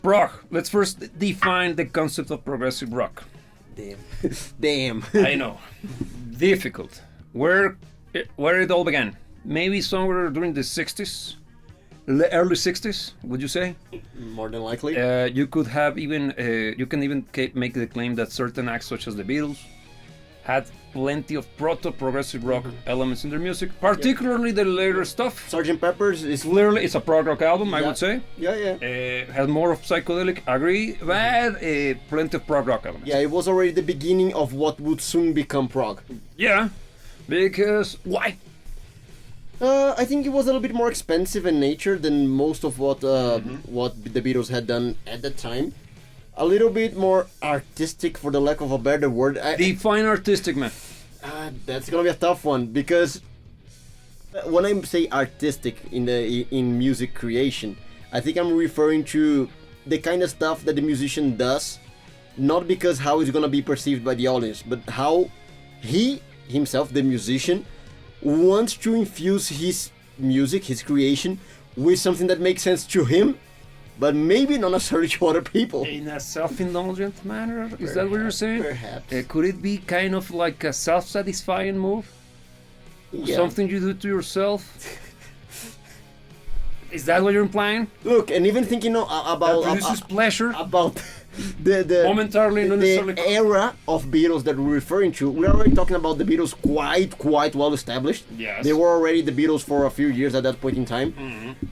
Prog. Let's first define the concept of progressive rock. Damn. Damn. I know. Difficult. Where it all began? Maybe somewhere during the 60s, early 60s, would you say? More than likely. You could have even, you can even make the claim that certain acts such as the Beatles had plenty of proto-progressive rock elements in their music, particularly the later stuff. Sgt. Pepper's is Clearly, it's a prog rock album, I would say. Yeah. Has more of psychedelic, agree, but plenty of prog rock elements. Yeah, it was already the beginning of what would soon become prog. Yeah, because why? I think it was a little bit more expensive in nature than most of what the Beatles had done at the time. A little bit more artistic, for the lack of a better word. Define artistic, man. That's gonna be a tough one, because when I say artistic in music creation, I think I'm referring to the kind of stuff that the musician does, not because how it's gonna be perceived by the audience, but how he himself, the musician, wants to infuse his music, his creation, with something that makes sense to him, but maybe not necessarily to other people. In a self-indulgent manner? Is that what you're saying? Perhaps. Could it be kind of like a self-satisfying move? Yeah. Something you do to yourself? Is that what you're implying? Look, and even thinking about That produces pleasure? about the Momentarily, not the necessarily. era of Beatles that we're referring to. We're already talking about the Beatles quite well established. Yes. They were already the Beatles for a few years at that point in time.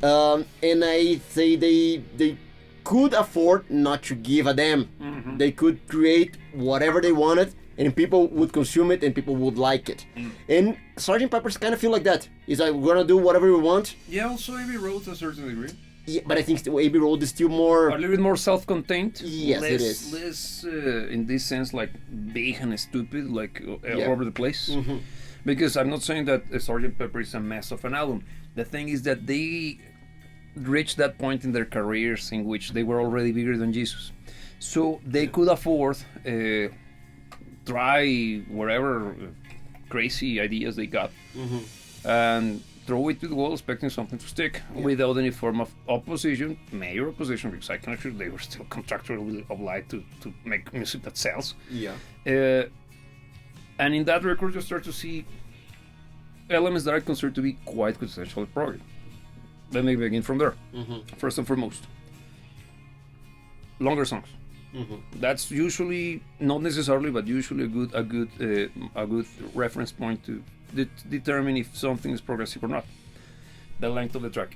And I say they could afford not to give a damn. They could create whatever they wanted, and people would consume it, and people would like it. And Sgt. Pepper's kind of feel like that. It's like, we're gonna do whatever we want. Yeah, also Abbey Road to a certain degree. Yeah, but I think Abbey Road is still more... A little bit more self-contained. Yes, less, it is. Less, in this sense, like big and stupid, like all Yeah. over the place. Because I'm not saying that Sgt. Pepper is a mess of an album. The thing is that they reached that point in their careers in which they were already bigger than Jesus. So they could afford try whatever crazy ideas they got and throw it to the wall expecting something to stick without any form of opposition, major opposition, because I can actually, they were still contractually obliged to make music that sells. Yeah. And in that record you start to see elements that I consider to be quite quintessential prog. Let me begin from there. First and foremost, longer songs. That's usually, not necessarily, but usually a good reference point to determine if something is progressive or not. The length of the track.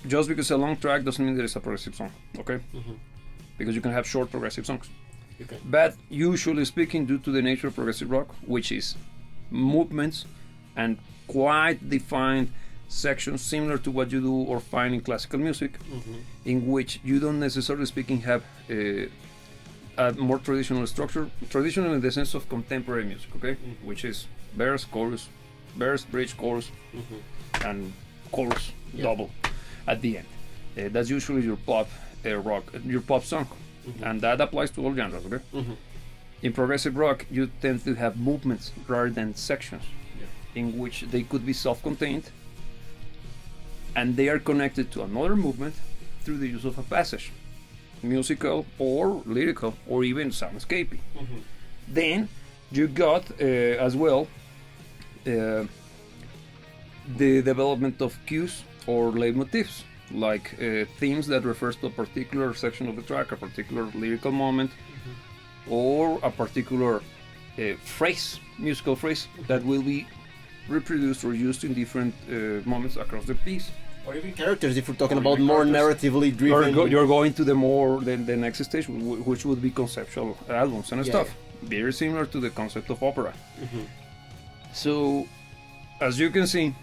Just because a long track doesn't mean that it's a progressive song, okay? Because you can have short progressive songs. Okay. But usually speaking, due to the nature of progressive rock, which is movements and quite defined sections similar to what you do or find in classical music, in which you don't necessarily speaking have a more traditional structure, traditional in the sense of contemporary music, okay? Which is verse, bridge, chorus, and chorus double at the end. That's usually your pop rock, your pop song, and that applies to all genres, okay? In progressive rock, you tend to have movements rather than sections, in which they could be self-contained, and they are connected to another movement through the use of a passage, musical or lyrical or even soundscaping. Then you got as well the development of cues or leitmotifs, like themes that refers to a particular section of the track, a particular lyrical moment, or a particular phrase, musical phrase that will be reproduced or used in different moments across the piece. Or even characters, if we're talking about more narratively driven. You're going to the next stage, which would be conceptual albums and stuff. Very similar to the concept of opera. So, as you can see,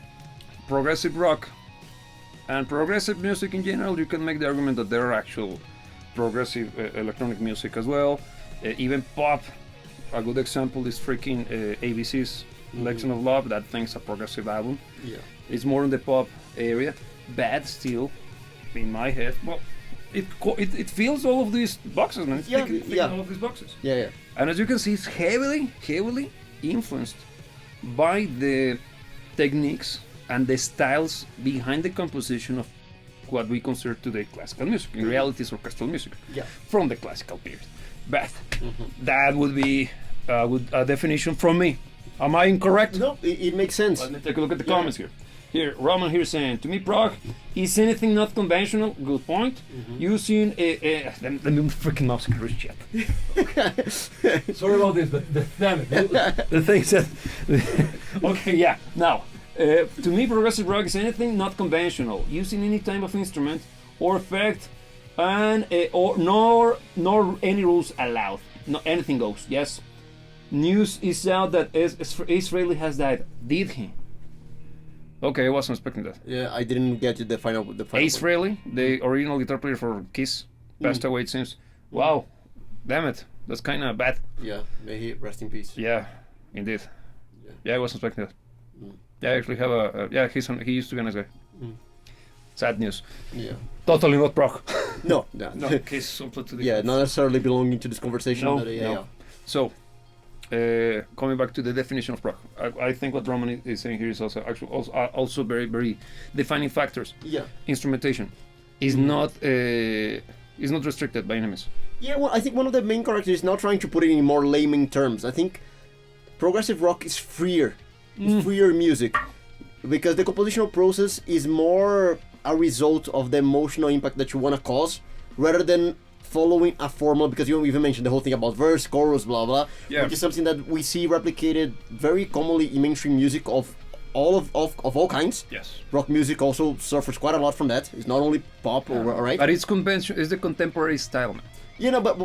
progressive rock and progressive music in general, you can make the argument that there are actual progressive electronic music as well. Even pop. A good example is freaking ABC's Legion of Love. That thing's a progressive album. It's more in the pop area, but still, in my head, well, it fills all of these boxes, man. It's ticking all of these boxes. And as you can see, it's heavily influenced by the techniques and the styles behind the composition what we consider today classical music. In reality, it's orchestral music from the classical period. But that would be a definition from me. Am I incorrect? No, it makes sense. Let me take a look at the comments here. Here, Roman here saying, to me, prog is anything not conventional. Good point. Using let me freaking mouse cruise chat. Sorry about this, but damn it. The thing said. Okay, yeah. Now, to me, progressive rock is anything not conventional, using any type of instrument or effect, and or nor any rules allowed. No, anything goes. Yes. News is out that Israeli has died. Did he? Okay, I wasn't expecting that. Yeah, I didn't get you the final. Ace Frehley, the original guitar player for Kiss, passed away. It seems. Wow, damn it, that's kind of bad. Yeah, may he rest in peace. Yeah, indeed. Yeah, I wasn't expecting that. Yeah, I actually have he used to be a nice guy. Sad news. Yeah. Totally not prog. No. Kiss completely. Yeah, not necessarily belonging to this conversation. No, but, yeah. So. Coming back to the definition of prog, I think what Roman is saying here is also very, very defining factors. Yeah. Instrumentation is not restricted by any means. Yeah, well, I think one of the main characters is not trying to put it in more layman terms. I think progressive rock is freer. It's freer music. Because the compositional process is more a result of the emotional impact that you want to cause, rather than following a formula, because you even mentioned the whole thing about verse, chorus, blah blah, which is something that we see replicated very commonly in mainstream music of all kinds. Yes. Rock music also suffers quite a lot from that. It's not only pop, right? But it's the contemporary style, man. You know, but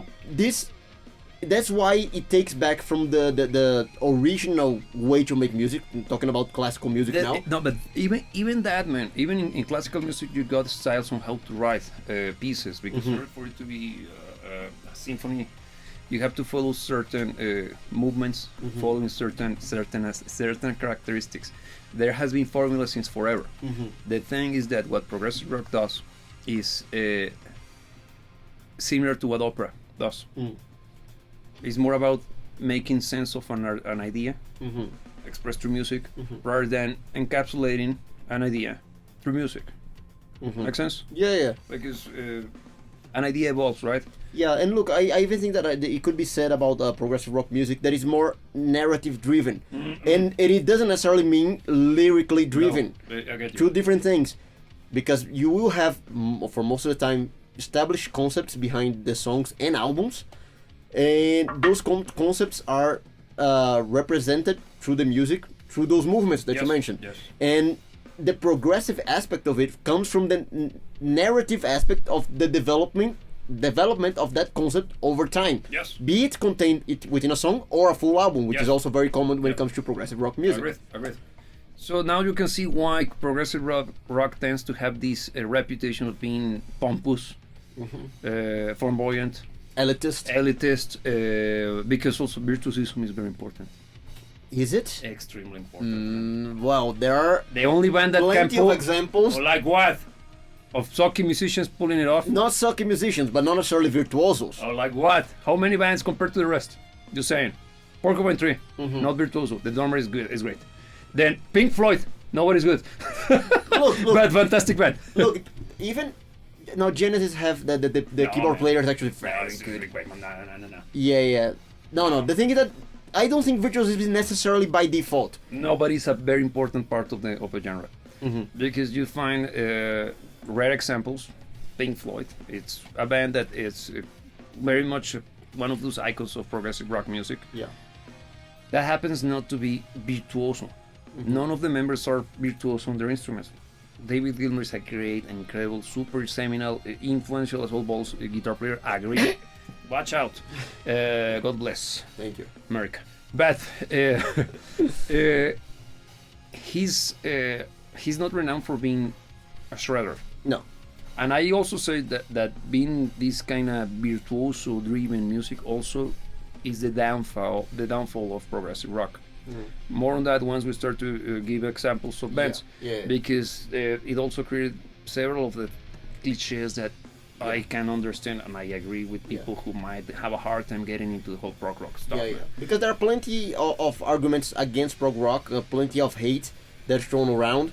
that's why it takes back from the original way to make music. I'm talking about classical music now. No, but even that, man. Even in classical music, you got styles on how to write pieces, because in order for it to be a symphony, you have to follow certain movements, following certain characteristics. There has been formulas since forever. The thing is that what progressive rock does is similar to what opera does. It's more about making sense of an idea expressed through music, rather than encapsulating an idea through music. Make sense? Yeah. Because an idea evolves, right? Yeah, and look, I even think that it could be said about progressive rock music that is more narrative driven, and it doesn't necessarily mean lyrically driven. No, I get you. Two different things, because you will have, for most of the time, established concepts behind the songs and albums. And those concepts are represented through the music, through those movements that you mentioned. Yes. And the progressive aspect of it comes from the narrative aspect of the development of that concept over time. Yes. Be it contained within a song or a full album, which is also very common when it comes to progressive rock music. Agreed. So now you can see why progressive rock tends to have this reputation of being pompous, flamboyant, elitist, because also virtuosism is very important. Is it? Extremely important. Wow, there are the only band that can plenty of examples. Like what? Of sucky musicians pulling it off? Not sucky musicians, but not necessarily virtuosos. Or like what? How many bands compared to the rest? Just saying. Porcupine Tree, not virtuoso. The drummer is good, is great. Then Pink Floyd, nobody's good. look, but fantastic band. Look, even now Genesis have the keyboard player is actually very good. No. Yeah. No. The thing is that I don't think virtuosism is necessarily by default. No, but it's a very important part of the genre, because you find rare examples. Pink Floyd, it's a band that is very much one of those icons of progressive rock music. Yeah. That happens not to be virtuoso. None of the members are virtuoso on their instruments. David Gilmour is a great, incredible, super seminal, influential as well balls guitar player. Agree. Watch out. God bless. Thank you, America. But he's not renowned for being a shredder. No. And I also say that being this kind of virtuoso-driven music also is the downfall of progressive rock. More on that once we start to give examples of bands, because it also created several of the cliches that I can understand, and I agree with people who might have a hard time getting into the whole prog rock stuff. Because there are plenty of arguments against prog rock, plenty of hate that's thrown around.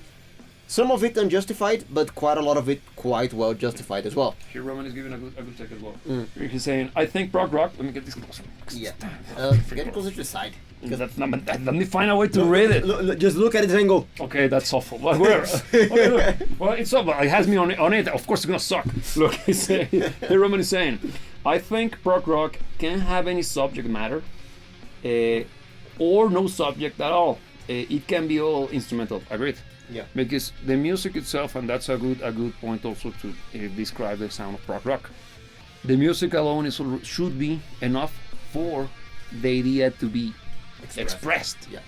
Some of it unjustified, but quite a lot of it quite well justified as well. Here Roman is giving a good take as well. He's saying, I think prog rock. Let me get this closer. Yeah. Get it closer to the side. That's not, let me find a way to read it. Just look at it and go. Okay, that's awful. Well, where? Okay, look. Well, it's awful. It has me on it. Of course, it's gonna suck. Look, he's saying, here Roman is saying, I think prog rock can have any subject matter, or no subject at all. It can be all instrumental. Agreed. Yeah. Because the music itself, and that's a good point also to describe the sound of prog rock. The music alone should be enough for the idea to be expressed. Yeah.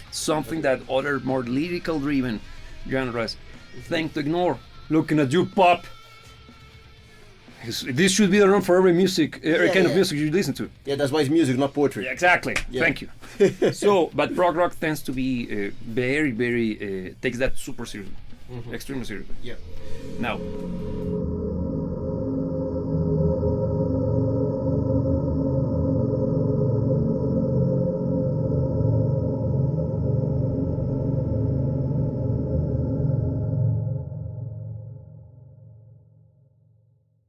Something that other more lyrical driven genres tend to ignore. Looking at you, pop. This should be the norm for every music, every kind of music you listen to. Yeah, that's why it's music, not poetry. Yeah, exactly. Yeah. Thank you. So, but prog rock tends to be very, very takes that super seriously, extremely seriously. Yeah. Now,